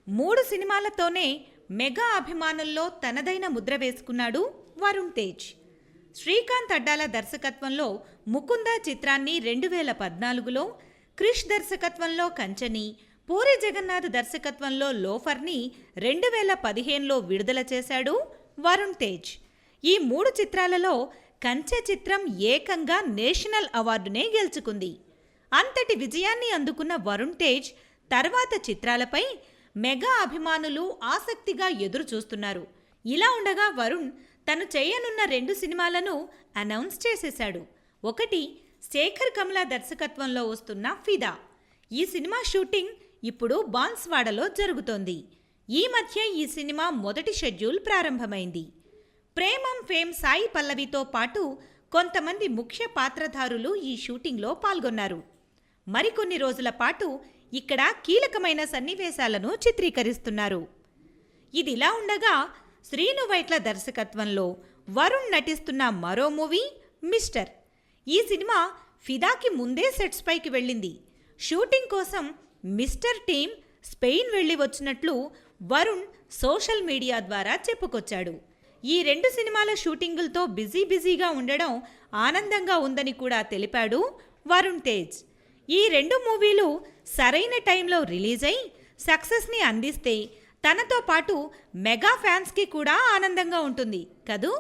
3 సినిమాలతోనే mega అభిమానుల్లో తనదైన ముద్ర వేసుకున్నాడు వరుణ్ తేజ్. శ్రీకాంత్ అడ్డాల దర్శకత్వంలో ముకుంద చిత్రాన్ని 2014లో, క్రిష్ దర్శకత్వంలో కంచని, పూరి జగన్నాథ్ దర్శకత్వంలో లోఫర్ని 2015లో విడుదల చేశాడు వరుణ్ తేజ్. ఈ 3 చిత్రాలలో కంచె చిత్రం ఏకంగా నేషనల్ అవార్డునే గెలుచుకుంది. అంతటి విజయాన్ని అందుకున్న వరుణ్ తేజ్ తర్వాత చిత్రాలపై మెగా అభిమానులు ఆసక్తిగా ఎదురు చూస్తున్నారు. ఇలా ఉండగా వరుణ్ తను చేయనున్న 2 సినిమాలను అనౌన్స్ చేసేశాడు. ఒకటి శేఖర్ కమల దర్శకత్వంలో వస్తున్న ఫిదా. ఈ సినిమా షూటింగ్ ఇప్పుడు బాన్స్వాడలో జరుగుతోంది. ఈ మధ్య ఈ సినిమా మొదటి షెడ్యూల్ ప్రారంభమైంది. ప్రేమం ఫేమ్ సాయి పల్లవితో పాటు కొంతమంది ముఖ్య పాత్రధారులు ఈ షూటింగ్లో పాల్గొన్నారు. మరికొన్ని రోజుల పాటు ఇక్కడ కీలకమైన సన్నివేశాలను చిత్రీకరిస్తున్నారు. ఇదిలా ఉండగా శ్రీను వైట్ల దర్శకత్వంలో వరుణ్ నటిస్తున్న మరో మూవీ మిస్టర్. ఈ సినిమా ఫిదాకి ముందే సెట్స్ పైకి వెళ్ళింది. షూటింగ్ కోసం మిస్టర్ టీం స్పెయిన్ వెళ్ళి వచ్చినట్లు వరుణ్ సోషల్ మీడియా ద్వారా చెప్పుకొచ్చాడు. ఈ 2 సినిమాల షూటింగులతో బిజీగా ఉండడం ఆనందంగా ఉందని కూడా తెలిపాడు వరుణ్ తేజ్. ఈ 2 మూవీలు సరైన టైంలో రిలీజ్ అయి సక్సెస్ని అందిస్తే తనతో పాటు మెగా ఫ్యాన్స్కి కూడా ఆనందంగా ఉంటుంది కదూ.